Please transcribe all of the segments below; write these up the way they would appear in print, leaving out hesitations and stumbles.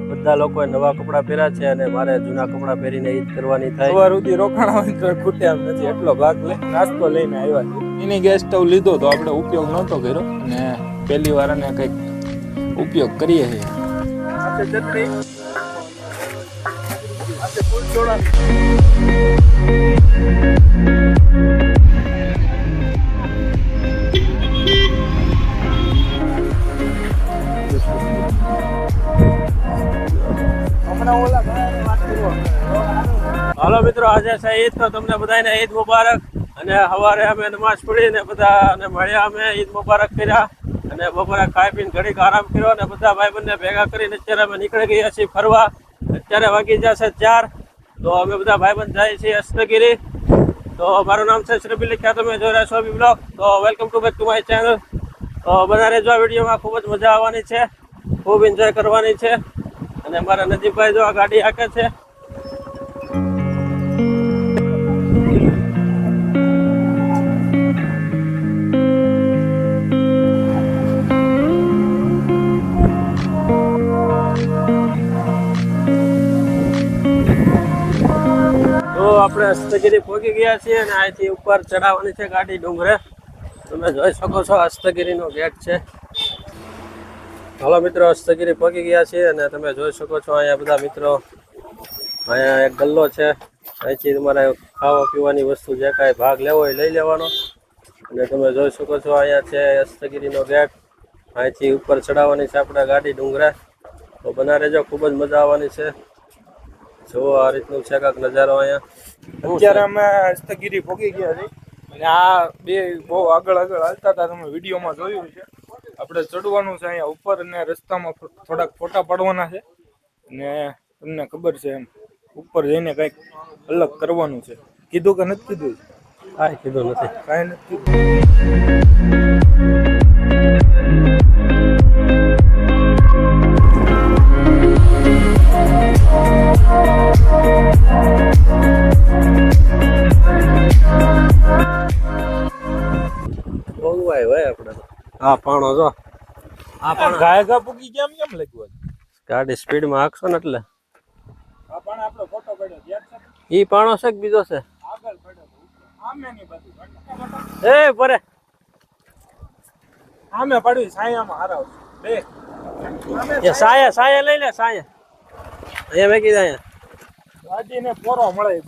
બધા લોકોએ નવા કપડા પહેર્યા છે અને મારે જૂના કપડા પહેરીને ઈદ કરવાની થાય. સવાર સુધી રોકાણા હોય તો ખૂટે એમ નથી, એટલો ભાગ નાસ્તો લઈને આવ્યા છે. એની ગેસ સ્ટવ લીધો તો આપણે ઉપયોગ નહોતો કર્યો અને પહેલી વાર એને કંઈક ઉપયોગ કરીએ છીએ. હાલો મિત્રો, આજે છે ઈદ, તો તમને બધાને ઈદ મુબારક. અને સવારે અમે નમાઝ પડીને બધા મળ્યા, અમે ઈદ મુબારક કર્યા અને બપોરે ખાઈ પીને ઘડીક આરામ કર્યો અને બધા ભાઈ બંને ભેગા કરીને અત્યારે અમે નીકળી ગયા છીએ ફરવા. અત્યારે વાગી જશે 4, તો અમે બધા ભાઈબંધ જાય છીએ અસ્તગીરી. તો મારું નામ છે શ્રબી લખ્યા, તમે જોઈ રહ્યા છો અભી બ્લોગ. તો welcome to back to my channel. તો બધા રહેજો, આ વિડીયોમાં ખૂબ જ મજા આવવાની છે, ખૂબ એન્જોય કરવાની છે. અને મારા નજીકભાઈ જો આ ગાડી હાકે છે. આપણે હસ્તગીરી પહોંચી ગયા છીએ અને અહીંથી ઉપર ચડાવવાની છે ગાડી ડુંગરે. તમે જોઈ શકો છો હસ્તગીરીનો ગેટ છે. હાલો મિત્રો, હસ્તગીરી પહોંચી ગયા છીએ અને તમે જોઈ શકો છો અહીંયા બધા મિત્રો, અહીંયા એક ગલ્લો છે. અહીંથી તમારે ખાવા પીવાની વસ્તુ જે કાંઈ ભાગ લેવો હોય લઈ લેવાનો. અને તમે જોઈ શકો છો અહીંયા છે હસ્તગીરીનો ગેટ. અહીંથી ઉપર ચડાવવાની છે આપણે ગાડી ડુંગરે. તો બના રહેજો, ખૂબ જ મજા આવવાની છે. જો આ રીતનું છે કાંક નજારો અહીંયા. અત્યારે અમે હસ્તગીરી પહોંચી ગયા છીએ અને આ બે બહુ આગળ હાલતા હતા, તમે વિડીયોમાં જોયું છે. આપણે ચડવાનું છે અહીંયા ઉપર અને રસ્તામાં થોડાક ફોટા પાડવાના છે અને તમને ખબર છે એમ ઉપર જઈને કંઈક અલગ કરવાનું છે. કીધું કે નથી કીધું? કાંઈ કીધું નથી. કાંઈ નથી. હા પાણો જો, આ પણ ગાયગા પૂગી કેમ લાગ્યું? ગાડી સ્પીડમાં હાંકશો ને એટલે. આ પણ આપણો ફોટો પડ્યો યાદ છે? ઈ પાણો છે કે બીજો છે? આગળ પડ્યો આમેની બાજુ. એ પરે આમે પડ્યું સાયામાં હારાવ બે. એ સાયા લઈ લે, સાયા અહીંયા મેકી દે. અહીંયા ગાડીને પોરો મળે.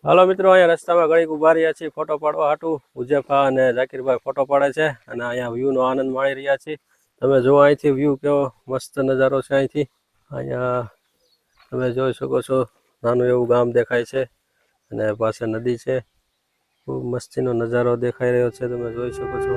હાલો મિત્રો, અહીંયા રસ્તામાં ઘડીક ઉભા રહ્યા છીએ ફોટો પાડવા હાટું. ઉજેફા અને ઝાકીરભાઈ ફોટો પાડે છે અને અહીંયા વ્યૂનો આનંદ માણી રહ્યા છીએ. તમે જુઓ અહીંથી વ્યૂ કેવો મસ્ત નજારો છે. અહીંથી અહીંયા તમે જોઈ શકો છો, નાનું એવું ગામ દેખાય છે અને પાસે નદી છે. ખૂબ મસ્તીનો નજારો દેખાઈ રહ્યો છે, તમે જોઈ શકો છો.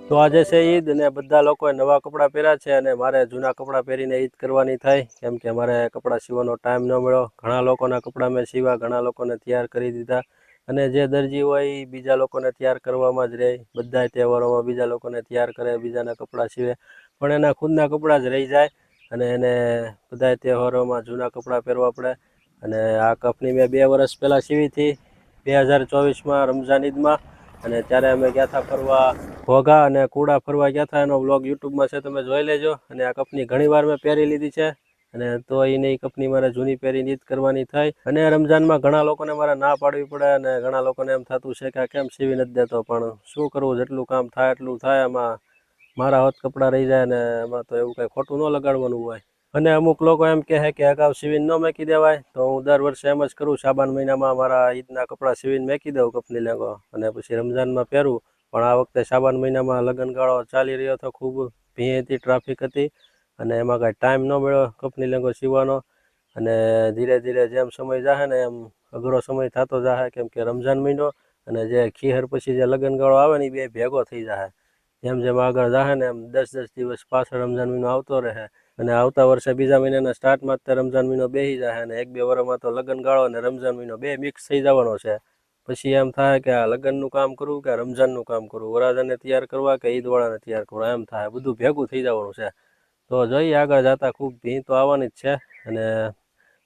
તો આજે છે ઈદ અને બધા લોકોએ નવા કપડાં પહેર્યા છે અને મારે જૂના કપડાં પહેરીને ઈદ કરવાની થાય, કેમ કે મારે કપડાં સીવવાનો ટાઈમ ન મળ્યો. ઘણા લોકોના કપડાં મેં સીવા, ઘણા લોકોને તૈયાર કરી દીધા. અને જે દરજી હોય એ બીજા લોકોને તૈયાર કરવામાં જ રહે. બધા તહેવારોમાં બીજા લોકોને તૈયાર કરે, બીજાના કપડાં સીવે, પણ એના ખુદના કપડાં જ રહી જાય અને એને બધા તહેવારોમાં જૂના કપડાં પહેરવા પડે. અને આ કપની મેં 2 વર્ષ પહેલાં સીવી હતી, 2024માં રમઝાન ઈદમાં. અને ત્યારે અમે ગયા હતા ફરવા ઘોઘા અને કુડા ફરવા ગયા હતા. એનો વ્લોગ યુટ્યુબમાં છે, તમે જોઈ લેજો. અને આ કપની ઘણી વાર મેં પહેરી લીધી છે અને તો એને કપની મારે જૂની પહેરીને ઈદ કરવાની થાય. અને રમઝાનમાં ઘણા લોકોને મારે ના પાડવી પડે અને ઘણા લોકોને એમ થતું છે કે આ કેમ સીવી નથી દેતો, પણ શું કરવું, જેટલું કામ થાય એટલું થાય. એમાં મારા હોત કપડાં રહી જાય ને એમાં તો એવું કંઈ ખોટું ન લગાડવાનું હોય. અને અમુક લોકો એમ કહે કે અગાઉ સીવીને ન મેકી દેવાય, તો હું દર વર્ષે એમ જ કરું. શાબાન મહિનામાં મારા ઈદના કપડાં સીવીને મેકી દઉં કપની લેંગો અને પછી રમઝાનમાં પહેરું. પણ આ વખતે શાબાન મહિનામાં લગ્નગાળો ચાલી રહ્યો હતો, ખૂબ ભીડ હતી, ટ્રાફિક હતી અને એમાં કાંઈ ટાઈમ ન મળ્યો કપની લેંગો સીવવાનો. અને ધીરે ધીરે જેમ સમય જાહે ને એમ અઘરો સમય થતો જાહે, કેમ કે રમઝાન મહિનો અને જે ખીહર પછી જે લગ્નગાળો આવે ને એ બે ભેગો થઈ જાય. જેમ જેમ આગળ જાહે ને એમ 10-10 દિવસ પાછળ રમઝાન મહિનો આવતો રહે. અને આવતા વર્ષે બીજા મહિનાના સ્ટાર્ટમાં જ રમઝાન મહિનો બેસી જાય અને 1-2 વર્ષમાં તો લગ્નગાળો અને રમઝાન મહિનો બે મિક્સ થઈ જવાનો છે. પછી એમ થાય કે આ લગ્નનું કામ કરવું કે રમઝાનનું કામ કરવું, વરાજાને તૈયાર કરવા કે ઈદવાળાને તૈયાર કરવા, એમ થાય. બધું ભેગું થઈ જવાનું છે. તો જોઈએ આગળ જતા ખૂબ ભીડ તો આવવાની જ છે અને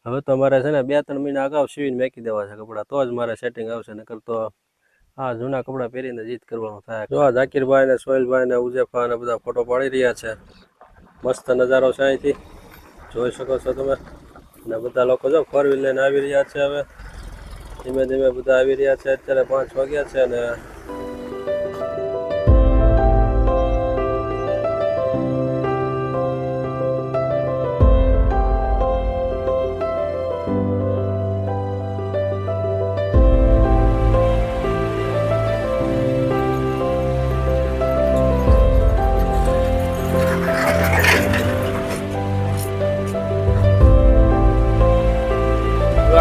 હવે તો મારે છે ને 2-3 મહિના અગાઉ સીવીને મેકી દેવા છે કપડાં, તો જ મારે સેટિંગ આવશે. નકર તો હા જૂના કપડાં પહેરીને જીત કરવાનું થાય. જો આ ઝાકીરભાઈ ને સોહેલભાઈ ને ઉજેફા ને બધા ફોટો પાડી રહ્યા છે. મસ્ત નજારો છે અહીંથી જોઈ શકો છો તમે. અને બધા લોકો જો 4 વ્હીલ લઈને આવી રહ્યા છે. હવે ધીમે ધીમે બધા આવી રહ્યા છે. અત્યારે 5 વાગ્યા છે અને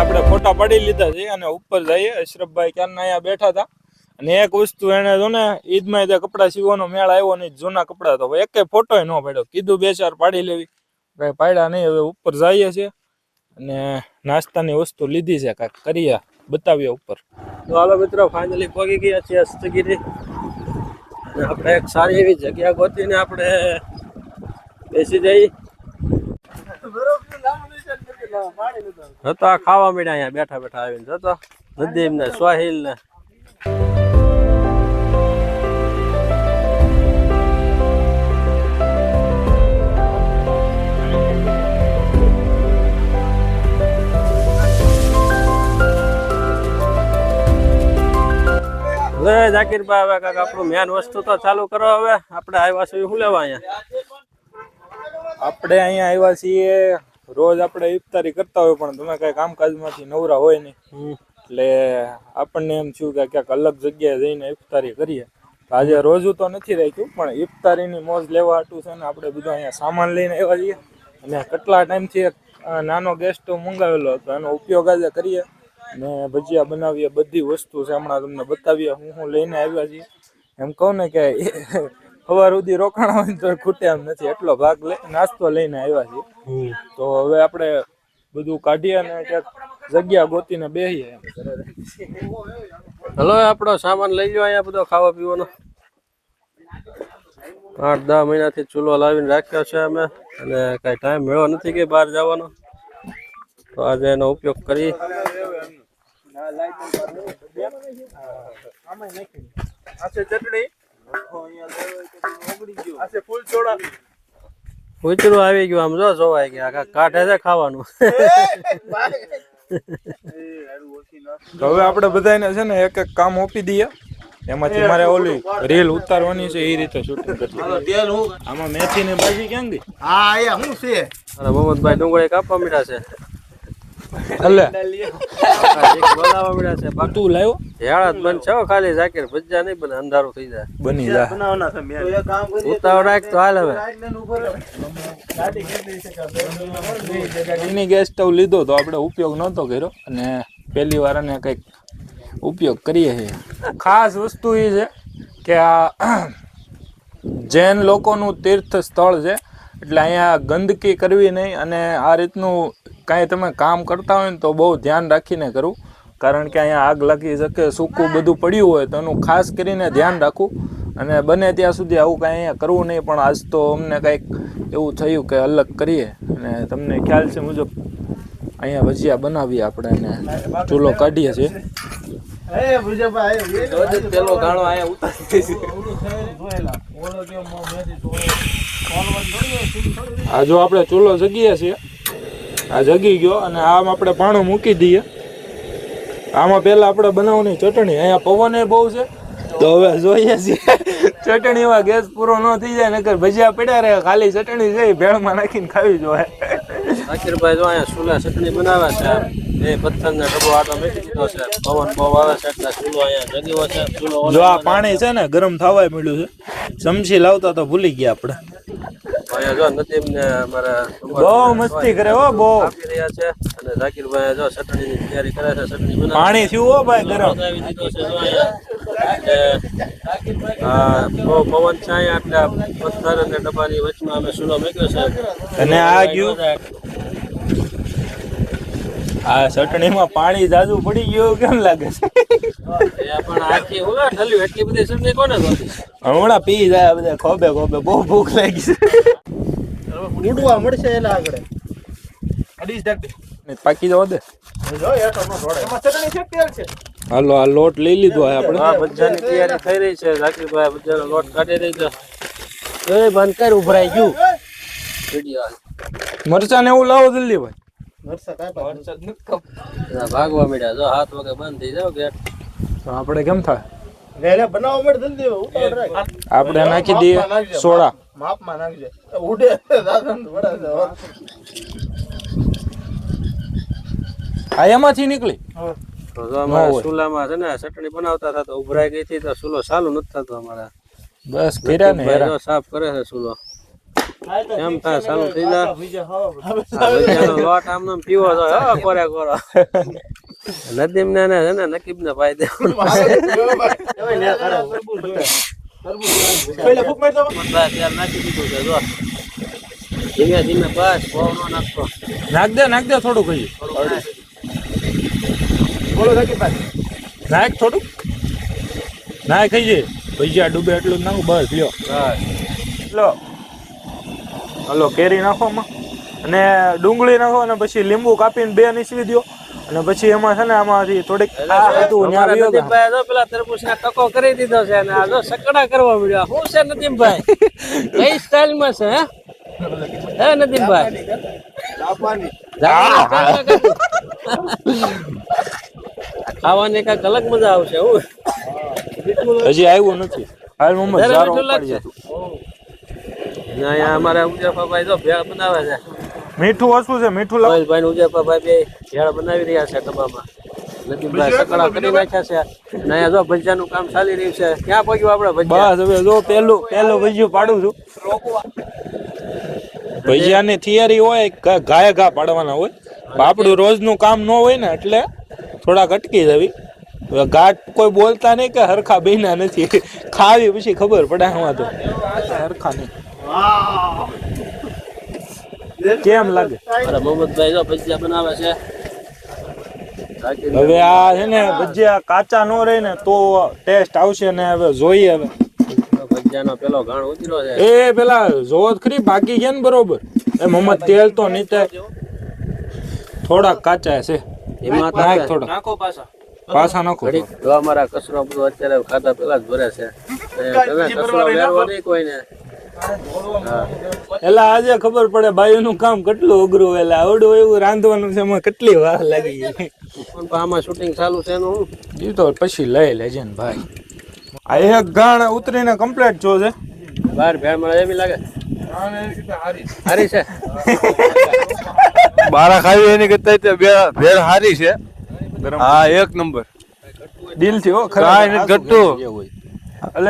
આપણે ફોટા પાડી લીધા છે અને ઉપર જઈએ. અશરફભાઈ ક્યારના અહીંયા બેઠા હતા અને એક વસ્તુ એને જો ને ઈદમાં ત્યાં કપડાં સીવવાનો મેળ આવ્યો નહીં, જૂના કપડા તો એકે ફોટો ન પડ્યો. કીધું 2-4 પાડી લેવી, કઈ પાડ્યા નહીં. હવે ઉપર જઈએ છે અને નાસ્તાની વસ્તુ લીધી છે, કાંઈક કરીએ બતાવીએ ઉપર. તો હાલો મિત્રો ફાઇનલી પહોંચી ગયા છીએ હસ્તગીરી. અને આપણે એક સારી એવી જગ્યા ગોતીને આપણે બેસી જઈએ. તો આ ખાવા મળ્યા અહીંયા બેઠા બેઠા આવીને જતો નદીમ ને સ્વાહિલ ને. હવે ઝાકીરભાઈ હવે કાંઈક આપણું મેન વસ્તુ તો ચાલુ કરો. હવે આપણે આવ્યા છીએ શું લેવા અહીંયા? આપણે અહીંયા આવ્યા છીએ, રોજ આપણે ઇફતારી કરતા હોય પણ તમે કઈ કામકાજમાંથી નવરા હોય નહીં, એટલે આપણને એમ થયું કે ક્યાંક અલગ જગ્યાએ જઈને ઇફતારી કરીએ. આજે રોજુ તો નથી રાખ્યું પણ ઇફતારીની મોજ લેવા હાટું છે ને આપણે બધું અહીંયા સામાન લઈને આવ્યા છીએ. અને કેટલા ટાઈમથી એક નાનો ગેસ સ્ટોવ મંગાવેલો હતો, એનો ઉપયોગ આજે કરીએ ને ભજીયા બનાવીએ. બધી વસ્તુ છે હમણાં તમને બતાવીએ હું લઈને આવ્યા છીએ. એમ કહું ને કે સવાર સુધી રોકાણ હોય તો ખૂટે એમ નથી, એટલો ભાગ નાસ્તો લઈને આવ્યા છીએ. તો હવે આપણે બધું કાઢીએ અને ક્યાંક જગ્યા ગોતીને બેસીએ. હલો આપણો સામાન લઈ લો અહીંયા બધો ખાવા પીવાનો. 8-10 મહિનાથી ચૂલો લાવીને રાખ્યો છે અમે, અને કઈ ટાઈમ મળ્યો નથી કે બહાર જવાનો, તો આજે એનો ઉપયોગ કરી. ઉચરું આવી ગયું આમ જો જોવાય ગયા કાઢે છે ખાવાનું. તો હવે આપણે બધાને છે ને એક એક કામ આપી દઈએ. એમાંથી મારે ઓલી રીલ ઉતારવાની છે, એ રીતે શૂટિંગ કરવી. આમાં મેથી ને ભાજી ક્યાં ગઈ? હા આયા શું છે? અને મોહમ્મદભાઈ ડુંગળી કાપવા મીડા છે. હલે બોલાવવા મીડા છે. તું લાવ્યો? હેળા જ બન છે ખાલી ઝાકીર, ભજીયા નહીં બને, અંધારું થઈ જાય. બની જાય. બનાવના છે મેં. તો એક કામ કરી ઉતાવળ રાખ તો હાલ. હવે એની ગેસ સ્ટવ લીધો તો આપણે ઉપયોગ નહોતો કર્યો અને પહેલી વાર એને કંઈક ઉપયોગ કરીએ છીએ. ખાસ વસ્તુ એ છે કે આ જૈન લોકોનું તીર્થ સ્થળ છે, એટલે અહીંયા ગંદકી કરવી નહીં. અને આ રીતનું કાંઈ તમે કામ કરતા હોય ને તો બહુ ધ્યાન રાખીને કરવું, કારણ કે અહીંયા આગ લાગી શકે, સૂકું બધું પડ્યું હોય તો એનું ખાસ કરીને ધ્યાન રાખવું. અને બને ત્યાં સુધી આવું કાંઈ અહીંયા કરવું નહીં. પણ આજ તો અમને કંઈક એવું થયું કે અલગ કરીએ, અને તમને ખ્યાલ છે મુજબ અહીંયા ભજીયા બનાવીએ આપણે, અને ચૂલો કાઢીએ છીએ. પેલો ગાળો અહીંયા ઉતારી આ જો આપણે ચૂલો જગીએ છીએ, આ જગી ગયો અને આમ આપણે પાણું મૂકી દઈએ. આમાં પહેલા આપણે બનાવવાની ચટણી, અહીંયા પવન એ બહુ છે તો હવે જોઈએ છીએ ચટણીમાં ગેસ પૂરો ન થઈ જાય, નકર ભજીયા પડ્યા રહે. ખાલી ચટણી છે ભેળમાં નાખીને ખાવી જોઈએ. ઝાકીરભાઈ જો અહીંયા ચૂલા ચટણી બનાવે છે. એ પથ્થરનો ડબ્બો આટો મેકી દીધો છે. પવન બહુ આવે છે એટલે ચૂલો અહીંયા જગ્યો છે. ચૂલો જો આ પાણી છે ને ગરમ થવાય મળ્યું છે. ચમચી લાવતા તો ભૂલી ગયા આપણે. અહીંયા જો નદીમ ને અમારા બહુ મસ્તી કરે હો, બહુ આપી રહ્યા છે. અને ઝાકીરભાઈ જો ચટણીની તૈયારી કરે છે. ચટણી બનાવે પાણી થયું હો ભાઈ ગરમ. આવી દીધો છે જો અહીંયા. બહુ પવન છે અહીંયા, એટલે પથ્થર અને ડબ્બાની વચમાં અમે ચૂલો મૂક્યો છે. અને આ ગયું આ ચટણીમાં પાણી જાજુ પડી ગયું કેમ લાગે છે? પણ આખી ઓલા ઠલ્યું એટલી બધી ચટણી કોને ગોતી? હમણાં પી જાય બધા ખોબે ખોબે. બહુ ભૂખ લાગી છે. ઉડવા મળશે એના આગળ. પાકી જવા દે. જો એટો નો ઢોળે. એમાં ચટણી છે તેલ છે. હાલો આ લોટ લઈ લીધો આપણે. હા ભજીયાની તૈયારી થઈ રહી છે ઝાકીરભાઈ ભજીયાનો લોટ કાઢી રહી છે એ બંધ કર ઉભરાઈ ગયું વિડિયો મરચાં ને એવું લાવો જલ્દી ભાઈ. મરસા કાપા. ભાગવા મળ્યા જો હાથ વગર બંધ થઈ જાવ ગેટ તો આપણે કેમ થાય? વેલે બનાવવા માટે જલ્દી ઉતાવળ રાખ. આપણે નાખી દઈએ સોડા. માપમાં નાખજે. ઉડે દાદા વડા છે. આ એમાંથી નીકળી. તો જો અમારે ચૂલામાં છે ને ચટણી બનાવતા હતા તો ઉભરાઈ ગઈ હતી તો ચૂલો ચાલુ નથી થતો અમારે બસ કર્યા ને ભાઈ જો સાફ કરે છે ચૂલો કેમ થાય ચાલુ થઈ જાય ભજીયાનો લોટ આમ નામ પીવો તો હો કોરે કોરો નદીમ ને છે ને નકીબ ને પાઈ દે પહેલા ફૂક માર દો. તેલ નાખી દીધું છે જો ધીમે ધીમે બસ બહુ નો નાખતો નાખ દે થોડું કહીએ. બોલો ઝાકીરભાઈ. નાખ થોડું નાખ ખાઈ જાય ભજીયા ડૂબે એટલું જ નાખું બસ લ્યો. લો હલો કેરી નાખો આમાં અને ડુંગળી નાખો અને પછી લીંબુ કાપીને 2 નીસવી દો અને પછી એમાં છે ને આમાંથી થોડીક નદીમભાઈ જો પેલા તરબૂચના ટકો કરી દીધો છે અને આ જો સકડા કરવા મળ્યા શું છે નદીમભાઈ કઈ સ્ટાઇલમાં છે હે નદીમભાઈ ખાવાની કઈક અલગ મજા આવશે હું હજી આવ્યું નથી. હાલ મોહમ્મદ જારો ઉપાડી જાય. અહીંયા અમારે ઉજેફાભાઈ જો ભેળ બનાવે છે મીઠું ઓછું છે મીઠું લાવો. ભાઈ ઉજેફાભાઈ બે ભેળ બનાવી રહ્યા છે ડબ્બામાં નદીમભાઈ સકડા કરી નાખ્યા છે અને અહીંયા જો ભજીયાનું કામ ચાલી રહ્યું છે ક્યાં પહોંચ્યું આપણે ભજીયા બસ હવે જો પેલું ભજીયું પાડું છું. ભજીયાની થિયરી હોય ગાય ઘા પાડવાના હોય આપણું રોજનું કામ ન હોય ને એટલે થોડાક અટકી જવી. ઘાટ કોઈ બોલતા નહીં કે હરખા બેના નથી ખાવી પછી ખબર પડે આમાં તો હરખા નહીં. કેમ લાગે મોહમ્મદભાઈ જો ભજીયા બનાવે છે હવે આ છે ને ભજીયા કાચા ન રહે ને તો ટેસ્ટ આવશે ને હવે જોઈએ હવે ભજીયાનો પેલો ઘાણ ઉતર્યો છે એ પેલા જોવો જ ખરી બાકી છે ને બરોબર એ મોહમ્મદ તેલ તો નીચે થોડાક કાચા છે એમાં નાખ થોડા નાખો પાછા નાખો. જો અમારા કચરો બધું અત્યારે ખાધા પેલા જ ભરે છે કચરો વેરવો નહીં કોઈને એટલે આજે ખબર પડે બાયુનું કામ કેટલું અઘરું એટલે આવડું એવું રાંધવાનું છે એમાં કેટલી વાર લાગી ગઈ. પણ આમાં શૂટિંગ ચાલુ છે એનું એ તો પછી લઈ લેજે ને ભાઈ. આ એક ગાણ ઉતરીને કમ્પ્લીટ જો છે બહાર ભેળ મળે એવી લાગે હારી છે બારા ખાવી એની કરતા ભેળ હારી છે. હા એક નંબર દિલ થી હો કાંઈ નથી ઘટતું.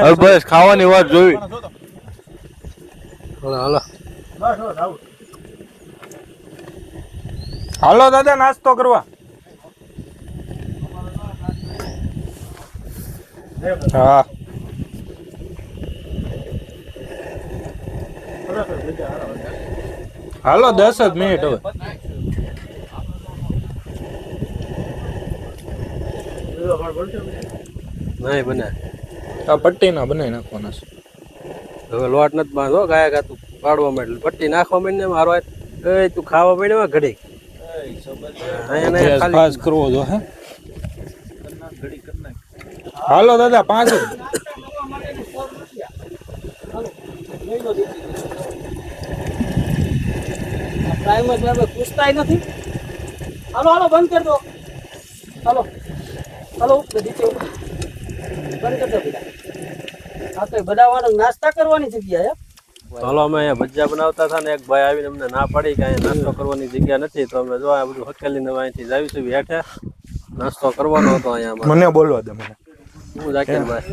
હવે બસ ખાવાની વાત જોઈ. હાલો દાદા નાસ્તો કરવા. હા હાલો 10 જ મિનિટ હવે. નહીં બને આ પટ્ટીના બનાવી નાખવાના છે. હવે લોટ નથી બાંધો ગાય ગાતું પાડવા માંડે પટ્ટી નાખવા માંડે મારો એ તું ખાવા માંડે ઘડી અહીંયા ખાસ કરવો જો હે. હાલો દાદા 5 પૂછતા નથી હાલો હાલો બંધ કરી દો હાલો હાલો નીચે બંધ કરી દો આ તો બનાવવાનો નાસ્તા કરવાની જગ્યા હાલો અમે અહીંયા ભજીયા બનાવતા હતા ને એક ભાઈ આવીને અમને ના પાડી કે અહીંયા નાસ્તો કરવાની જગ્યા નથી તો અમે જો આ બધું હકેલીને અહીંથી જાવીશું હેઠે નાસ્તો કરવાનો હતો અહીંયા મને બોલવા દે મને. હું ઝાકીરભાઈ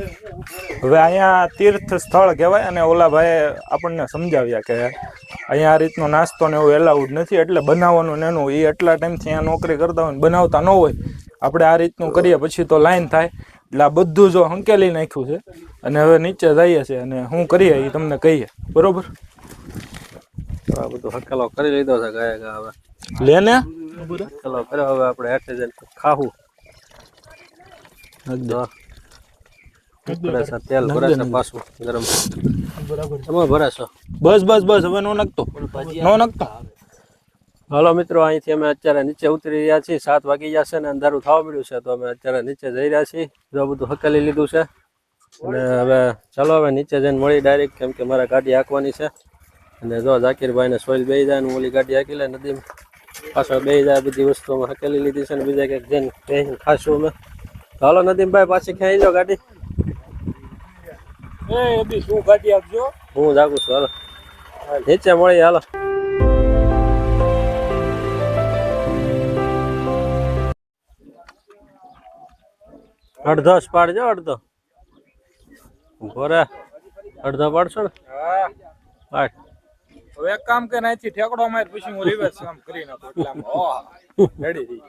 હવે અહીંયા તીર્થ સ્થળ કહેવાય અને ઓલા ભાઈ આપણને સમજાવ્યા કે અહીંયા આ રીતનો નાસ્તો ને એવું એલાઉડ નથી એટલે બનાવવાનું ને એનું એ એટલા ટાઈમથી અહીંયા નોકરી કરતા હોય ને બનાવતા ન હોય આપણે આ રીતનું કરીએ પછી તો લાઈન થાય એટલે આ બધું જો હંકેલી નાખ્યું છે અને હવે નીચે જઈએ છીએ અને શું કરીએ એ તમને કહીએ બરોબર. આ બધું હકેલો કરી લીધો છે ગાય ગા હવે લે ને હકેલો કર્યો હવે આપણે હેઠે જઈને ખાવું તેલ ભરે છે પાછું ગરમ તમે ભરે છો બસ બસ બસ હવે નો નાખતો નો નાખતો હાલો મિત્રો, અહીંથી અમે અત્યારે નીચે ઉતરી રહ્યા છીએ. 7 વાગી ગયા છે ને અંધારું થવા મળ્યું છે, તો અમે અત્યારે નીચે જઈ રહ્યા છીએ. જો બધું હકેલી લીધું છે અને હવે ચાલો હવે નીચે જઈને મળી ડાયરેક્ટ, કેમ કે મારે ગાડી હાંકવાની છે. અને જો ઝાકીરભાઈ ને સોઈલ બેસી જાય ને ઓલી ગાડી હાંકી લે, નદીમ પાછળ બેસી જાય. બધી વસ્તુ અમે હકેલી લીધી છે ને બીજા ક્યાંક જઈને બેસીને ખાશું અમે. તો હાલો નદીમભાઈ, પાછી ખેંચી જાઓ ગાડી. એ બી શું ગાડી આપજો. હું જાગું છું. હાલો નીચે મળીએ. હાલો અડધો જ પાડજો, અડધો ભોરે અડધો પાડશો ને. હા પાડ. હવે એક કામ કે અહીંથી ઠેકડો માર પછી હું રિવર્સ કામ કરી નાખું એટલે આમ રેડી થઈ.